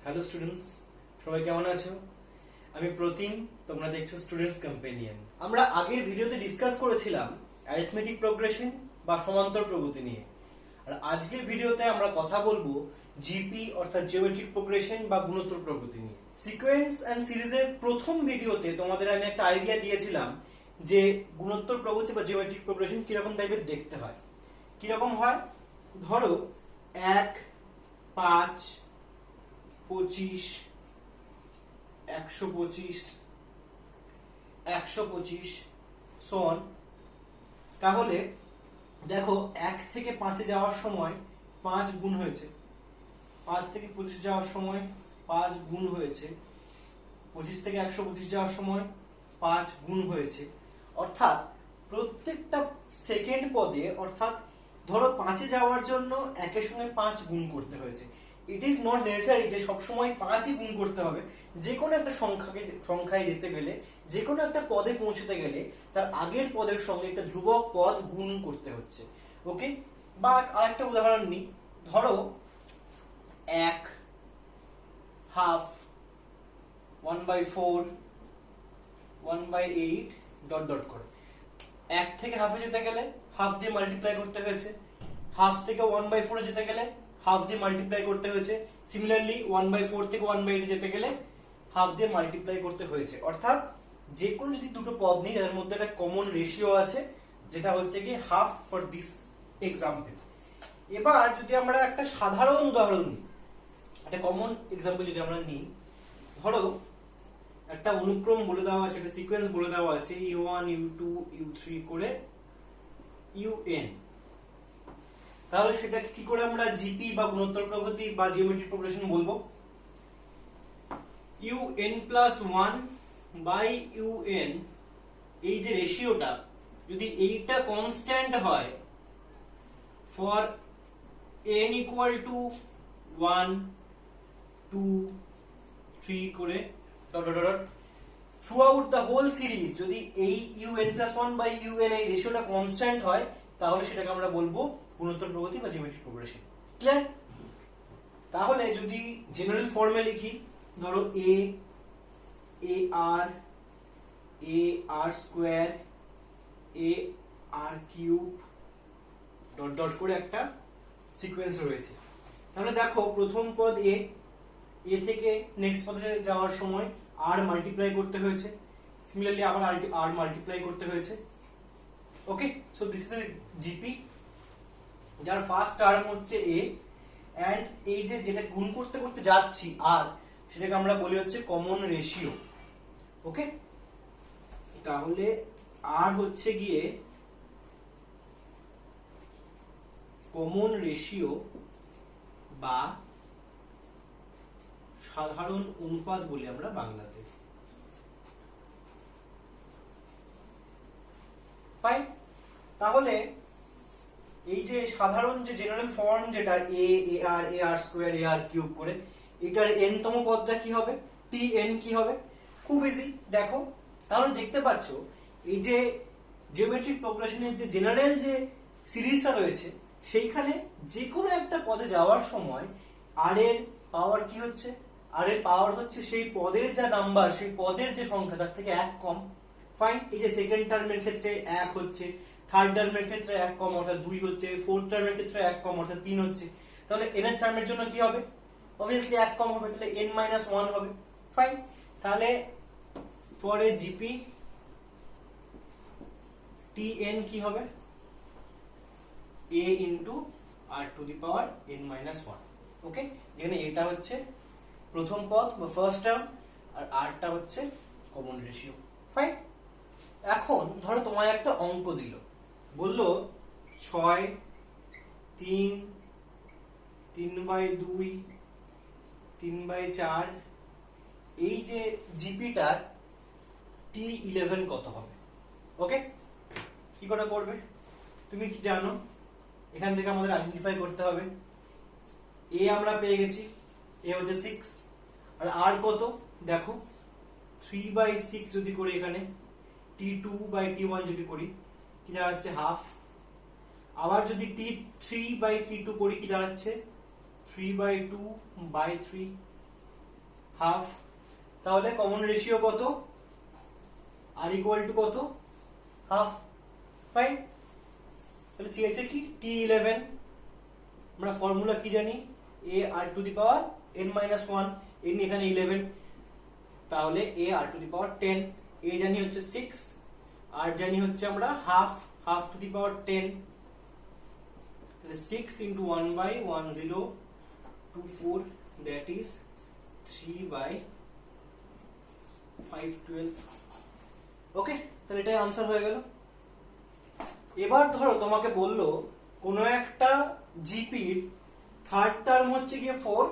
Hello students, সবাই কেমন আছো? আমি প্রতিম, তোমরা দেখছো স্টুডেন্টস কম্পেনিয়ন। আমরা আগের ভিডিওতে ডিসকাস করেছিলাম অ্যারিথমেটিক প্রোগ্রেশন বা সমান্তর প্রগতি নিয়ে। আর আজকের ভিডিওতে আমরা কথা বলবো জিপি অর্থাৎ জিওমেট্রিক প্রোগ্রেশন বা গুণোত্তর প্রগতি নিয়ে। সিকোয়েন্স এন্ড সিরিজের প্রথম ভিডিওতে তোমাদের আমি একটা আইডিয়া দিয়েছিলাম যে গুণোত্তর প্রগতি বা জিওমেট্রিক প্রোগ্রেশন কিরকম টাইপের দেখতে হয়। কিরকম হয়, ধরো 1, 5, 25, 125, 125 সন। তাহলে দেখো 1 থেকে 5 যাওয়ার সময় 5 গুণ হয়েছে, 5 থেকে 25 যাওয়ার সময় 5 গুণ হয়েছে, 25 থেকে 125 যাওয়ার সময় 5 গুণ হয়েছে। অর্থাৎ প্রত্যেকটা সেকেন্ড পদে, অর্থাৎ ধরো 5 যাওয়ার জন্য একের সঙ্গে 5 গুণ করতে হয়েছে। ইট ইজ নট নেসেসারি যে সবসময় 5ই গুণ করতে হবে। যে কোনো একটা সংখ্যায় যেতে গেলে, যে কোনো একটা পদে পৌঁছতে গেলে তার আগের পদের সঙ্গে একটা ধ্রুবক পদ গুণ করতে হচ্ছে। ওকে, বা আরেকটা উদাহরণ নিই, ধরো 1, হাফ, 1/4, 1/8 ডট ডট করে। 1 থেকে হাফে যেতে গেলে হাফ দিয়ে মাল্টিপ্লাই করতে হয়েছে, হাফ থেকে 1/4 যেতে গেলে হাফ দিয়ে মাল্টিপ্লাই করতে হয়েছে। সিমিলারলি 1/4 থেকে 1/8 যেতে গেলে হাফ দিয়ে মাল্টিপ্লাই করতে হয়েছে। অর্থাৎ যে কোনো যদি দুটো পদ নিই এর মধ্যে একটা কমন রেশিও আছে, যেটা হচ্ছে কি হাফ ফর দিস এক্সাম্পল। এবার যদি আমরা একটা সাধারণ উদাহরণ নিই, একটা কমন এক্সাম্পল যদি আমরা নিই, ধরো একটা অনুক্রম বলে দেওয়া আছে, একটা সিকোয়েন্স বলে দেওয়া আছে u1 u2 u3 করে un। তাহলে সেটাকে কি করে আমরা জিপি বা গুণোত্তর প্রগতি বা জিওমেট্রিক প্রোগ্রেশন বলবো? un+1 বাই un, এই যে রেশিওটা, যদি এইটা কনস্ট্যান্ট হয় ফর n ইকুয়াল টু 1 2 3 করে dot dot dot throughout the whole series, যদি এই un+1 বাই un এই রেশিওটা কনস্ট্যান্ট হয়, তাহলে সেটাকে আমরা বলবো গুণোত্তর প্রগতি বা জিওমেট্রিক প্রোগ্রেশন। ক্লিয়ার? তাহলে যদি জেনারেল ফর্মে লিখি, ধরো a r square a r cube dot dot করে একটা সিকোয়েন্স রয়েছে। তাহলে দেখো প্রথম পদ a থেকে নেক্সট পদে যাওয়ার সময় r মাল্টিপ্লাই করতে হয়েছে, সিমিলারলি আবার r মাল্টিপ্লাই করতে হয়েছে। Okay, so this is a GP যার ফার্স্ট টার্ম হচ্ছে a, এন্ড এই যে যেটা গুণ করতে করতে যাচ্ছি r, সেটাকে আমরা বলি হচ্ছে কমন রেশিও। ওকে, তাহলে r হচ্ছে গিয়ে কমন রেশিও বা সাধারণ অনুপাত বলি আমরা বাংলাতে। ফাইন, তাহলে এই যে সাধারণ যে জেনারেল ফর্ম যেটা ar স্কয়ার ar কিউব করে, এটার n তম পদটা কি হবে? tn কি হবে? খুব ইজি, দেখো তাহলে দেখতে পাচ্ছো এই যে জিওমেট্রিক প্রোগ্রেশনের যে জেনারেল যে সিরিজটা রয়েছে, সেইখানে যে কোনো একটা পদে যাওয়ার সময় r এর পাওয়ার কি হচ্ছে? r এর পাওয়ার হচ্ছে সেই পদের যা নাম্বার, সেই পদের যে সংখ্যা তার থেকে 1 কম। ফাইন, এই যে সেকেন্ড টার্মের ক্ষেত্রে 1 হচ্ছে, থার্ড টার্মের ক্ষেত্রে 1 কম অর্থাৎ 2 হচ্ছে, ফোর্থ টার্মের ক্ষেত্রে 1 কম অর্থাৎ 3 হচ্ছে। তাহলে nth টার্মের জন্য কি হবে? obviously 1 কম হবে, তাহলে n-1 হবে। ফাইন, তাহলে ফর এ জিপি tn কি হবে? a into r to the power n-1। ওকে, এখানে এটা হচ্ছে প্রথম পদ বা ফার্স্ট টার্ম, আর r টা হচ্ছে কমন রেশিও। ফাইন, এখন ধরো তোমায় একটা অঙ্ক দিল, বললো 6, 3, 3/2, 3/4, এই যে জিপিটার t11 কত হবে? ওকে, কি করে করবে? তুমি কি জানো? এখান থেকে আমাদের আইডেন্টিফাই করতে হবে। a আমরা পেয়ে গেছি, a হচ্ছে 6, আর r কত? দেখো 3/6 যদি করি, এখানে t2/t1 যদি করি কি দাঁড়াচ্ছে? হাফ। আবার যদি t3/t2 করি কি দাঁড়াচ্ছে? 3/2/3। হাফ। তাহলে কমন রেশিও কত? আর ইকুয়াল টু কত? হাফ। ফাইন। তাহলে চেয়েছে কি T11, আমরা ফর্মুলা কি জানি, a r to the power n minus 1, n এখানে 11, তাহলে a r to the power 10, a জানি হচ্ছে 6, আর জানি হচ্ছে আমরা হাফ, হাফ টু দি পাওয়ার 10, তাহলে 6 into 1 by 1024, that is 3 by 512। ওকে, তাহলে এটাই আনসার হয়ে গেল। এবার ধরো তোমাকে বললো কোনো একটা জিপির থার্ড টার্ম হচ্ছে গিয়ে 4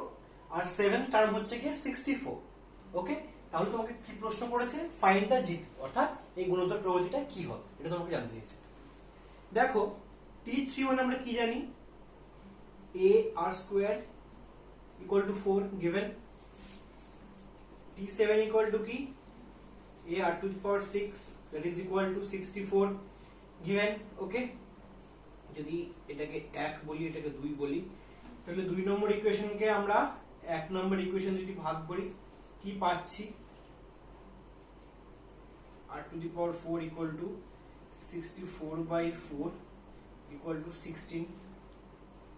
আর সেভেন্থ টার্ম হচ্ছে গিয়ে 64। ওকে, তাহলে তোমাকে কি প্রশ্ন করেছে, ফাইন্ড দ্য জিপি, অর্থাৎ এই গুণোত্তর প্রবৃত্তিটা কি হবে এটা তোমাকে জানতে চেয়েছে। দেখো T31 আমরা কি জানি, a r square equal to 4 given, T7 equal to কি, a r to the power 6 that is equal to 64 given। ওকে, যদি এটাকে 1 বলি এটাকে 2 বলি, তাহলে 2 নম্বর ইকুয়েশনকে আমরা 1 নম্বর ইকুয়েশন যদি ভাগ করি কি পাচ্ছি, r to the power 4 equal to 64 by 4 equal to 16।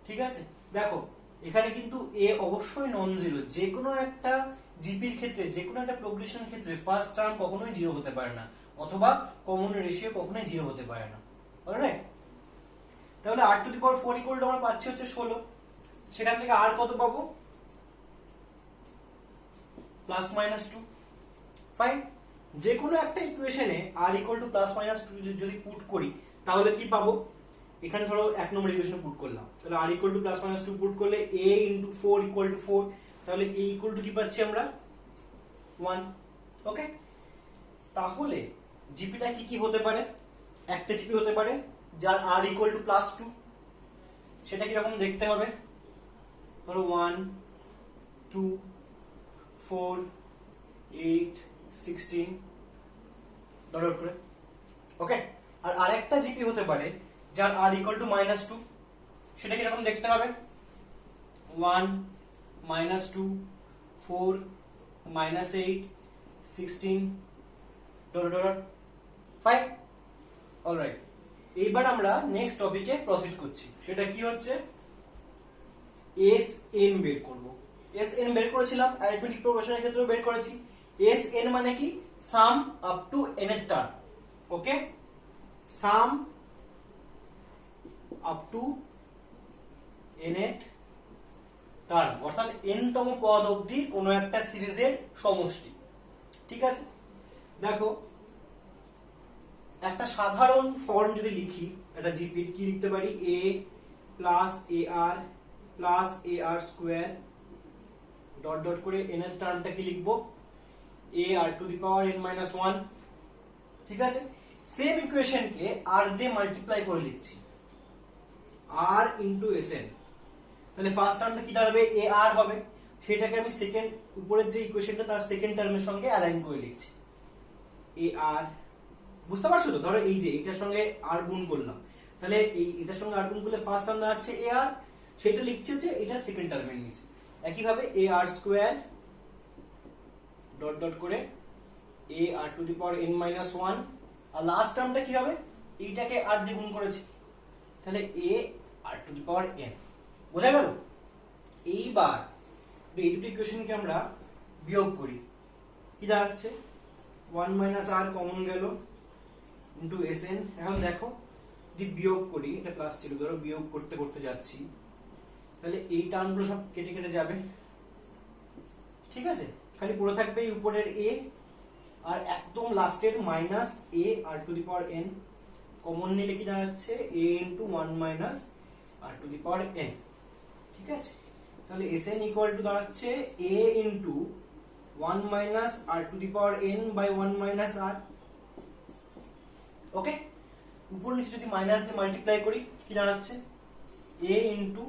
ঠিক আছে, দেখো এখানে কিন্তু a অবশ্যই নন জিরো। যে কোনো একটা জিপির ক্ষেত্রে, যে কোনো একটা প্রোগ্রেশন ক্ষেত্রে ফার্স্ট টার্ম কখনোই জিরো হতে পারে না, অথবা কমন রেশিও কখনোই জিরো হতে পারে না। অলরাইট, তাহলে r to the power 4 equal to আমরা পাচ্ছি হচ্ছে 16, সেখান থেকে r কত পাবো, প্লাস মাইনাস 2। ফাইন, যে কোনো একটা ইকুয়েশনে r equal two plus minus 2 যদি পুট করি তাহলে কি পাবো, এখানে ধরো 1 নম্বর ইকুয়েশনে পুট করলাম, তাহলে r equal two plus minus 2 put করলে a ইনটু 4 ইকুয়াল টু 4, তাহলে a ইকুয়াল টু কি পাচ্ছি আমরা 1। ওকে, তাহলে জিপিটা কি কি হতে পারে, একটা জিপি হতে পারে যার r ইকুয়াল টু প্লাস 2, সেটা কি রকম দেখতে হবে, ধরো 1 2 4 8 16 ডট ডট করে। ওকে, আর আরেকটা জিপি হতে পারে যার r ইকুয়াল টু মাইনাস 2, সেটা কি রকম দেখতে হবে, 1 minus 2 4 minus 8 16 dot dot dot. Fine, alright, এইবার আমরা নেক্সট টপিকে প্রসিড করছি, সেটা কি হচ্ছে SN বের করব। SN বের করেছিলাম অ্যারিথমেটিক প্রোগ্রেশনের ক্ষেত্রেও বের করেছি। SN মানে কি, sum up to nth term. Okay, sum up to nth term, অর্থাৎ n তম পদ অবধি কোনো একটা সিরিজের সমষ্টি। ঠিক আছে, দেখো একটা সাধারণ ফর্ম যদি লিখি একটা জিপির, কি লিখতে পারি, a plus ar square dot dot করে nth টার্মটা কি লিখবো, a r to the power n minus 1। ঠিক আছে, সেম ইকুয়েশনকে r দিয়ে মাল্টিপ্লাই করে লিখছি, r ইনটু sn, তাহলে ফার্স্ট টার্মটা কি দাঁড়াবে, a r হবে, সেটাকে আমি সেকেন্ড উপরের যে ইকুয়েশনটা তার সেকেন্ড টার্মের সঙ্গে অ্যালাইন করে লিখছি, a r। বুঝতে পারছো তো, ধরো এই যে এটার সঙ্গে r গুণ করলাম, তাহলে এই এটার সঙ্গে r গুণ করলে ফার্স্ট টার্ম দাঁড়াচ্ছে a r, সেটা লিখছি হচ্ছে এটা সেকেন্ড টার্মের নিচে। একইভাবে a r square dot dot করে a r to the power n minus 1, আর লাস্ট টার্মটা কি হবে, এইটাকে r দিয়ে গুণ করেছি, তাহলে a r to the power n। বোঝা গেল? এইবার এই দুটো ইকুয়েশনকে আমরা বিয়োগ করি, কি দাঁড়াচ্ছে, 1 মাইনাস r কমন গেল ইনটু sn। এখন দেখো যদি বিয়োগ করি, এটা প্লাস ছিল, ধরো বিয়োগ করতে করতে যাচ্ছি, তাহলে এই টার্মগুলো সব কেটে কেটে যাবে। ঠিক আছে, খালি পড়ে থাকবে এই উপরের a আর একদম লাস্টের minus a r to the power n, common নিলে কি দাঁড়াচ্ছে a into 1 minus r to the power n। ঠিক আছে, তাহলে sn ইকুয়াল টু দাঁড়াচ্ছে a into 1 minus r to the power n by 1 minus r। Okay, উপর নিচে যদি মাইনাস দিয়ে মাল্টিপ্লাই করি কি দাঁড়াচ্ছে, a into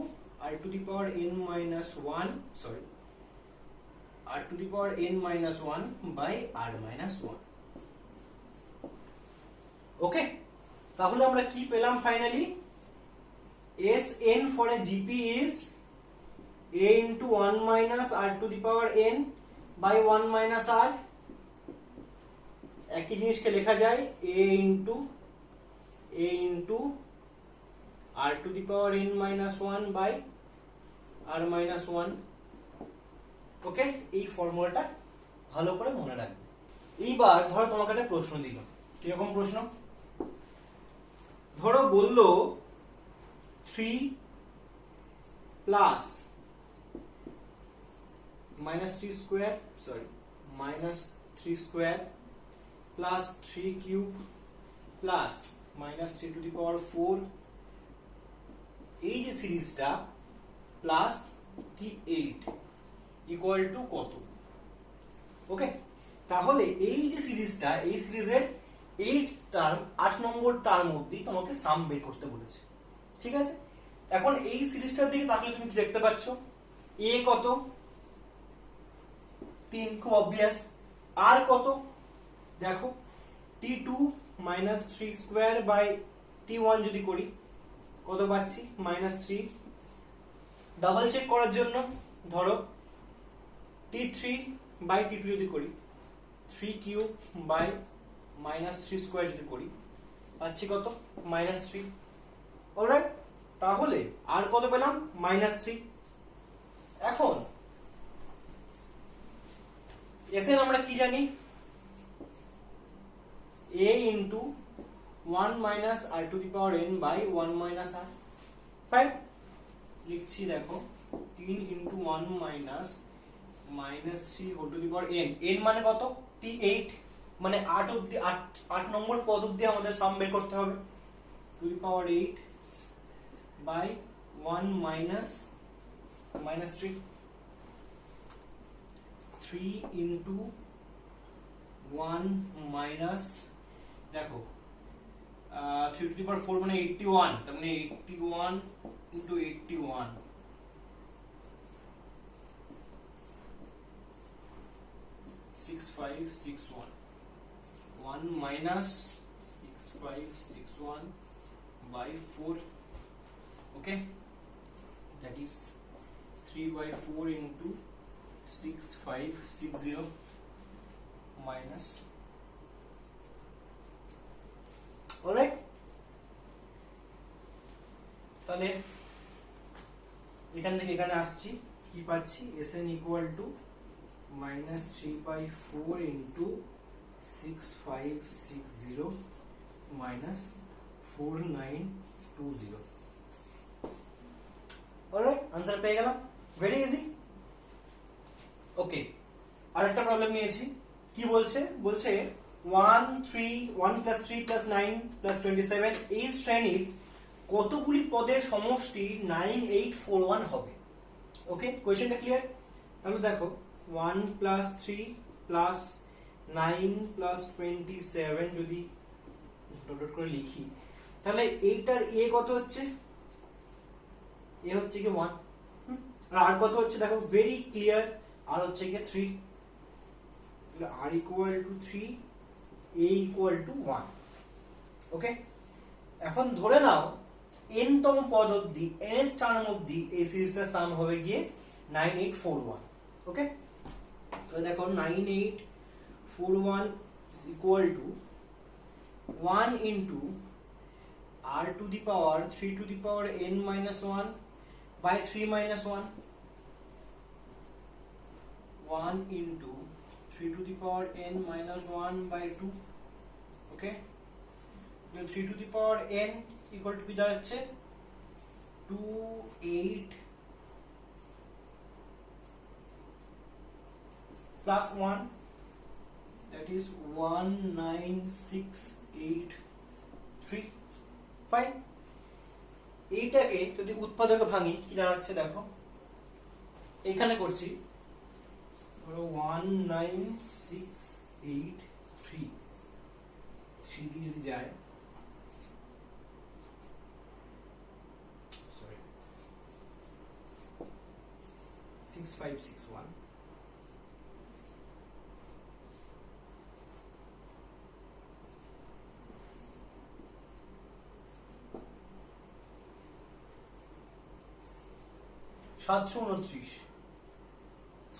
r to the power n minus 1, sorry r to the power n minus 1 by r minus 1। Okay, তাহলে আমরা কি পেলাম finally, Sn for a GP is a into 1 minus r to the power n by 1 minus r, একই জিনিসকে লেখা যায় a into r to the power n minus 1 by r minus 1। Okay, এই ফর্মুলাটা ভালো করে মনে রাখবে। এইবার ধরো তোমাকে একটা প্রশ্ন দিল, কিরকম প্রশ্ন? ধরো বললো 3 plus minus 3 square, sorry minus 3 square plus 3 cube plus minus 3 to the power 4, এই যে সিরিজটা প্লাস t8 ইকুয়াল টু কত? ওকে, তাহলে এই যে সিরিজটা, এই সিরিজের 8 নম্বর টার্ম অবধি তোমাকে সাম বের করতে বলেছে। ঠিক আছে, এখন এই সিরিজটার দিকে তাহলে তুমি কি দেখতে পাচ্ছ? a কত? 3, খুব অবভিয়াস। আর কত? দেখো t2 minus 3 square by t1 যদি করি কত পাচ্ছি? মাইনাস 3। ডাবল চেক করার জন্য ধরো t3 বাই t2 যদি করি, 3 কিউব বাই মাইনাস 3 স্কোয়ার যদি করি পাচ্ছি কত? মাইনাস 3। অলরাইট, তাহলে আর কত পেলাম? মাইনাস 3। এখন Sn আমরা কি জানি? a into 1 minus r to the power n by 1 minus r। Fine, লিখছি দেখো 3 into 1 minus minus 3 whole to the power n। n মানে কত? t8, মানে 8 অবধি, 8 নম্বর পদ অবধি আমাদের সাম বের করতে হবে। To the power 8 by 1 minus minus 3, 3 into 1 minus, দেখো 3 টু দি পাওয়ার 4 মানে 81, তার মানে 81 into 81 6561, 1 minus 6561 by 4. Okay, that is 3 by 4 into 6560 minus. Alright, তাহলে এখান থেকে এখানে আসছি, কি পাচ্ছি? Sn equal to minus 3 by 4 into 6560 minus 4920। Alright, answer পেয়ে গেলাম। Very easy. ওকে, আরেকটা প্রবলেম নিয়েছি। কি বলছে? বলছে 1 plus 3 plus 9 plus 27 এই শ্রেণীর কতগুলি পদের সমষ্টি 9841 হবে। ওকে, কোশ্চেনটা ক্লিয়ার? তাহলে দেখো 1 plus 3 plus 9 plus 27 যদি ডট ডট করে লিখি, তাহলে এইটার a কত হচ্ছে? a হচ্ছে কি 1, আর কত হচ্ছে? দেখো ভেরি ক্লিয়ার, আর হচ্ছে কি 3। তাহলে r equal to 3, a equal to 1। ওকে, এখন ধরে নাও n তম পদ অবধি, nth টার্ম অবধি এই সিরিজটার সাম হবে গিয়ে 9841। ওকে, তাহলে দেখো 9841 is equal to 1 into r to the power 3 to the power n minus 1 by 3 minus 1, 1 into 3 to the power n minus 1 by 2। okay, 3 to the power n equal to দাঁড়াচ্ছে 28 plus 1, that is 19683। Fine, এইটাকে যদি উৎপাদকে ভাঙি কি দাঁড়াচ্ছে? দেখো এখানে করছি, ধরো 19683, 3 দিয়ে যদি যায়, সরি 6561,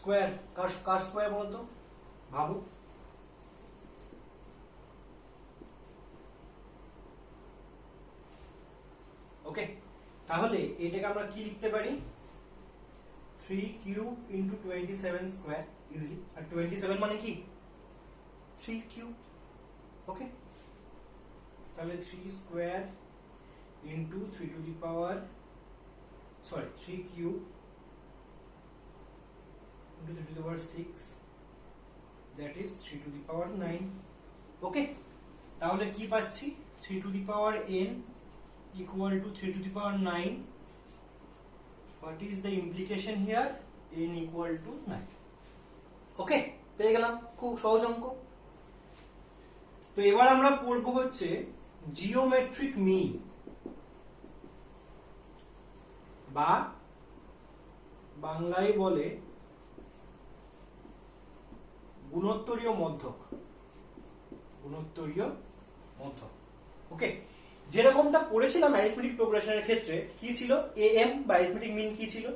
স্কোয়ার কার স্কোয়ার বলতো, ভাবো। ওকে, তাহলে এটাকে আমরা কি লিখতে পারি, 3 কিউব ইন্টু 27 স্কোয়ার ইজিলি। আর 27 মানে কি 3 কিউব। ওকে, তাহলে 3 square into 3 to the power 3 cube into 3 to the power 6, that is 3 to the power 9. ওকে, তাহলে কি পাচ্ছি, 3 to the power n equal to 3 to the power 9. What is the implication here? n equal to 9. ওকে, পেয়ে গেলাম, খুব সহজ অঙ্ক। তো এবার আমরা পড়ব হচ্ছে জিওমেট্রিক মিন বা বাংলায় বলে গুণোত্তরীয় মধ্যক। গুণোত্তরীয় মধ্যক। ওকে, যেরকমটা পড়েছিলাম অ্যারিথমেটিক প্রোগ্রেশনের ক্ষেত্রে, কি ছিল am বা অ্যারিথমেটিক মিন কি ছিল,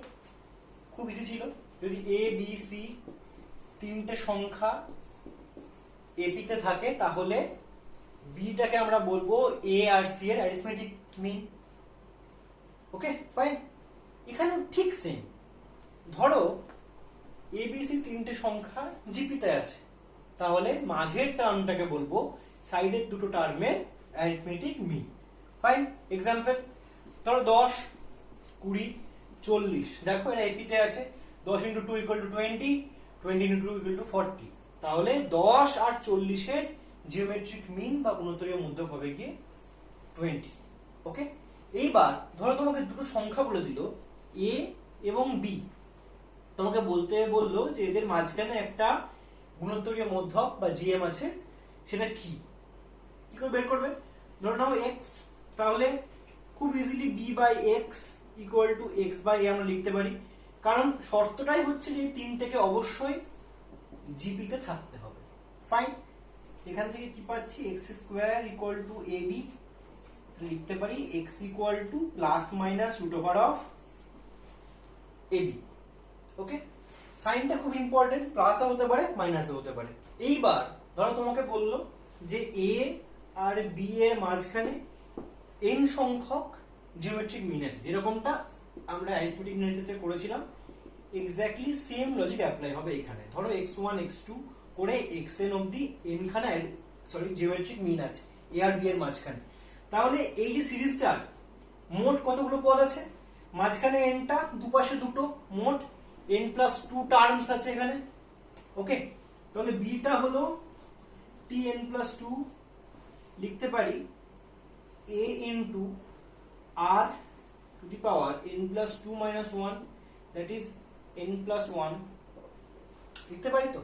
খুব ইজি ছিল। যদি a b c তিনটে সংখ্যা এপি তে থাকে তাহলে বিটাকে আমরা বলবো a আর c এর অ্যারিথমেটিক মিন। ওকে ফাইন, এখানে ঠিক সেম। ধরো এবিসি তিনটে সংখ্যা জিপিতে আছে, তাহলে মাঝের টার্মটাকে বলবো সাইডের দুটো টার্মের অ্যারিথমেটিক মিন। ফাইন, এক্সাম্পল ধরো 10, 20, 40, দেখো এরা এপিতে আছে। 10 × 2 = 20, 20 × 2 = 40, তাহলে 10 আর 40 এর জিওমেট্রিক মিন বা গুণোত্তরীয় মধ্যক হবে কি 20। ওকে, এইবার ধরো তোমাকে দুটো সংখ্যা বলে দিল a এবং b, তোমাকে বলতে বললো যে এদের মাঝখানে একটা গুণোত্তরীয় মধ্যক বা জিএম আছে, সেটা কি করে বের করবে। ধরো নাও x, তাহলে খুব ইজিলি b/x = x/a আমরা লিখতে পারি, কারণ শর্তটাই হচ্ছে যে তিনটাকে অবশ্যই জিপি তে থাকতে হবে। ফাইন, এখান থেকে কি পাচ্ছি, x² = ab, লিখতে পারি x ± √ab। ওকে, সাইনটা খুব ইম্পর্টেন্ট, প্লাসও হতে পারে মাইনাসও হতে পারে। এইবার ধরো তোমাকে বললো যে a আর b এর মাঝখানে n সংখ্যক জিওমেট্রিক মিন আছে, যেরকমটা আমরা অ্যারিথমেটিক মিনের ক্ষেত্রে করেছিলাম, এক্স্যাক্টলি সেম লজিক অ্যাপ্লাই হবে এখানে। ধরো x1 x2 করে xn অবধি n খানা জিওমেট্রিক মিন আছে a আর b এর মাঝখানে। তাহলে এই যে সিরিজটার মোট কতগুলো পদ আছে, মাঝখানে nটা, দুপাশে দুটো, মোট n+2 টার্মস আছে এখানে। ওকে, তাহলে বিটা হলো tn+2, লিখতে পারি a × r to the power n+2 - 1, that is n+1, লিখতে পারি তো।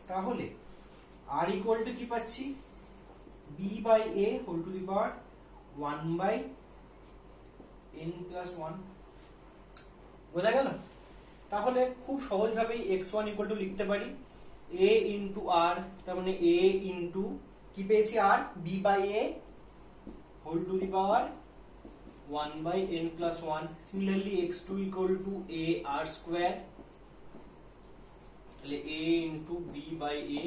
তাহলে r = কি পাচ্ছি, b/a whole to the power 1/n+1। বোঝা গেল? তাহলে খুব সহজভাবে x1 = লিখতে পারি a × r, তার মানে a × কি পেয়েছি r, b/a whole to the power 1/n+1। Similarly x2 = a r², তাহলে a × b/a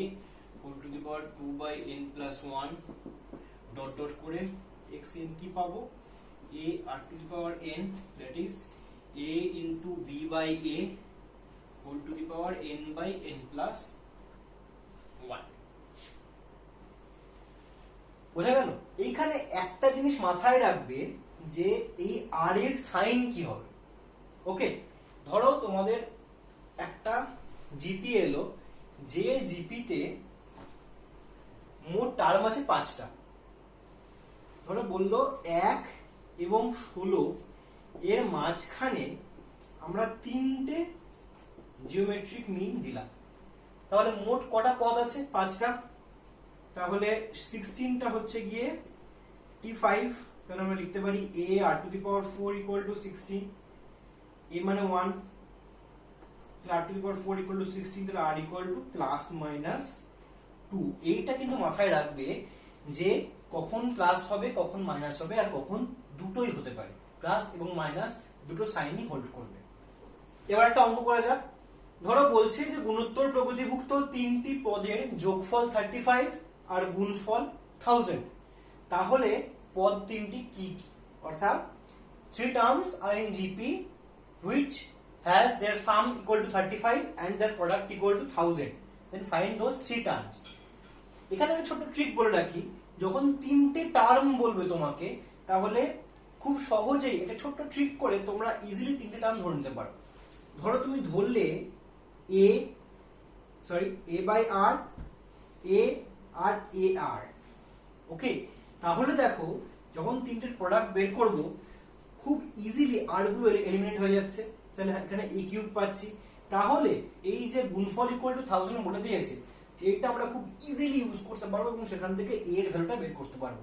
whole to the power 2/n+1 dot dot করে xn কি পাবো, a r to the power n, that is a × b/a whole to the power n/n+1। বোঝা গেল? এইখানে একটা জিনিস মাথায় রাখবে যে এই r এর সাইন কি হবে। ওকে, ধরো তোমাদের একটা জিপি এলো, যে জিপিতে মোট টার্ম আছে 5টা। ধরো বললো 1 এবং 16 এর মাঝখানে আমরা 3টে জিওমেট্রিক মিন দিলাম, তাহলে মোট কটা পদ আছে, 5টা। তাহলে 16টা হচ্ছে গিয়ে t5, তাহলে আমরা লিখতে পারি a r to the power 4 = 16, a মানে 1, তাহলে r to the power 4 = 16, তাহলে r = ±2। এইটা কিন্তু মাথায় রাখবে যে কখন প্লাস হবে, কখন মাইনাস হবে, আর কখন দুটোই হতে পারে, প্লাস এবং মাইনাস দুটো সাইনই হোল্ড করবে। এবার একটা অঙ্ক করা যাক। ধরো বলছে যে গুণোত্তর প্রগতিভুক্ত তিনটি পদের যোগফল 35 আর গুণফল 1000, তাহলে পদ তিনটি কি কি? অর্থাৎ three terms are in GP which has their sum equal to 35 and their product equal to 1000, then find those three terms. এখানে একটা ছোট ট্রিক বলে রাখি, যখন তিনটে টার্ম বলবে তোমাকে, তাহলে খুব সহজেই এটা ছোট্ট ট্রিক করে তোমরা ইজিলি তিনটে টার্ম ধরে নিতে পারো। ধরো তুমি ধরলে a by r, a আর a r, ওকে? তাহলে দেখো যখন তিনটের প্রোডাক্ট বের করব খুব ইজিলি r গুলো এলিমিনেট হয়ে যাচ্ছে, তাহলে এখানে a কিউব পাচ্ছি। তাহলে এই যে গুণফল ইকুয়াল টু 1000 বলে দিয়েছে, এটা আমরা খুব ইজিলি ইউজ করতে পারবো এবং সেখান থেকে a এর ভ্যালুটা বের করতে পারবো।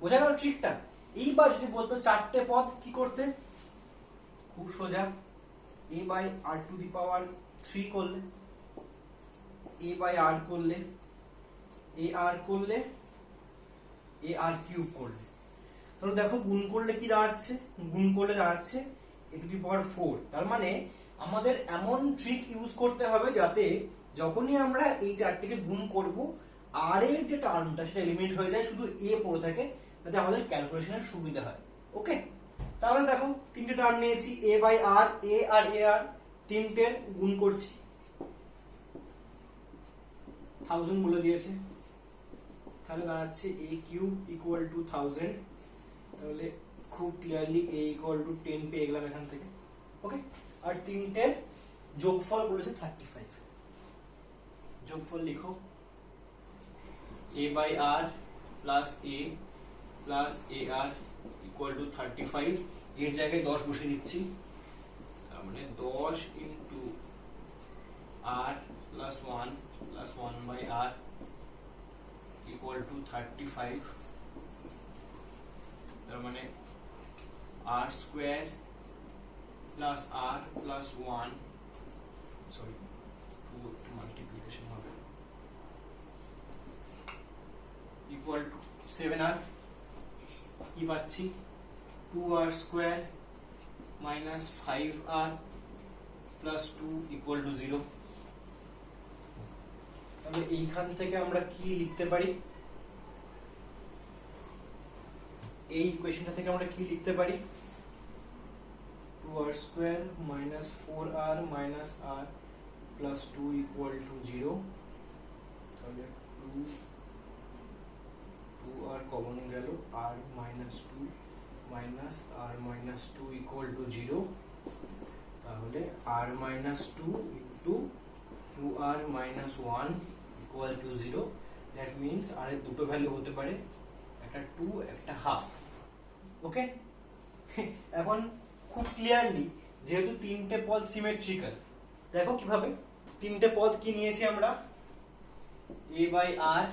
বোঝা গেল ট্রিকটা? এইবার যদি বলতো চারটে পদ কি করতে, খুব সোজা, a by r to the power 3 করলে, a বাই r করলে, a r করলে, a r কিউব করলে, তাহলে দেখো গুণ করলে কি দাঁড়াচ্ছে, গুণ করলে দাঁড়াচ্ছে a টু দি পাওয়ার 4। তার মানে আমাদের এমন ট্রিক ইউজ করতে হবে যাতে যখনই আমরা এই চারটিকে গুণ করব r এর যে টার্মটা সেটা এলিমিনেট হয়ে যায়, শুধু a পড়ে থাকে, যাতে আমাদের ক্যালকুলেশনের সুবিধা হয়। ওকে, তাহলে দেখো তিনটে টার্ম নিয়েছি, a বাই r, a আর a r, তিনটের গুণ করছি, 1000 বলে দিয়েছে, তাহলে দাঁড়াচ্ছে a কিউব ইকুয়াল টু 1000। তাহলে খুব ক্লিয়ারলি a ইকুয়াল টু 10 পেয়ে গেলাম এখান থেকে। ওকে, আর তিনটের যোগফল বলেছে 35। যোগফল লিখো, a by r plus a plus a r equal to 35। এর জায়গায় 10 বসিয়ে দিচ্ছি, তার মানে 10 into r plus 1 plus 1 by r equal to 35। তার মানে r square plus r plus 1, sorry 2 multiplication হবে, ইকুয়াল টু 7r। কি পাচ্ছি, 2r square minus 5r plus 2 equal to 0। তাহলে এইখান থেকে আমরা কি লিখতে পারি, এই ইকুয়েশনটা থেকে আমরা কি লিখতে পারি, 2r square minus 4r minus r plus 2 equal to 0। তাহলে 2r কমন গেল, r minus 2 minus r minus 2 equal to 0। তাহলে r minus 2 into 2r minus 1 equal to 0। That means r এর দুটো ভ্যালু হতে পারে, একটা 2 একটা হাফ। ওকে, এখন খুব ক্লিয়ারলি যেহেতু তিনটে পদ সিমেট্রিক্যাল, দেখো কিভাবে তিনটে পদ কি নিয়েছি আমরা, a বাই r,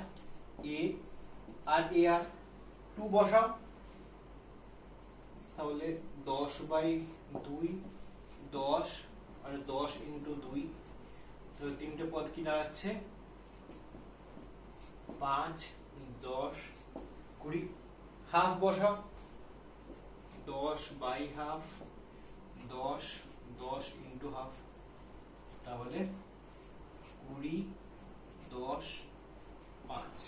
a আর a r, 2 বসাও, তাহলে 10 বাই 2, 10 আর 10 ইন্টু 2, তাহলে তিনটে পদ কি দাঁড়াচ্ছে, 5, 10, 20। হাফ বসাও, 10 বাই হাফ, 10, 10 ইন্টু হাফ, তাহলে 20, 10, 5।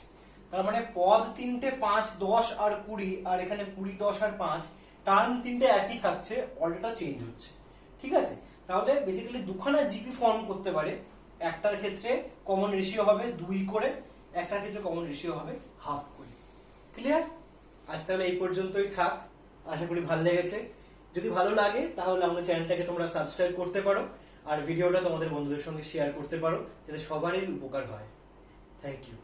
তার মানে পদ তিনটে 5, 10 আর 20, আর এখানে 20, 10 আর 5, টার্ম তিনটে একই থাকছে, অর্ডারটা চেঞ্জ হচ্ছে। ঠিক আছে, তাহলে বেসিক্যালি দুখানা জিপি ফর্ম করতে পারে, একটার ক্ষেত্রে কমন রেশিও হবে 2 করে, একটার ক্ষেত্রে কমন রেশিও হবে হাফ করে। ক্লিয়ার? আজ তাহলে এই পর্যন্তই থাক, আশা করি ভালো লেগেছে। যদি ভালো লাগে তাহলে আমাদের চ্যানেলটাকে তোমরা সাবস্ক্রাইব করতে পারো আর ভিডিওটা তোমাদের বন্ধুদের সঙ্গে শেয়ার করতে পারো, যাতে সবারই উপকার হয়। Thank you.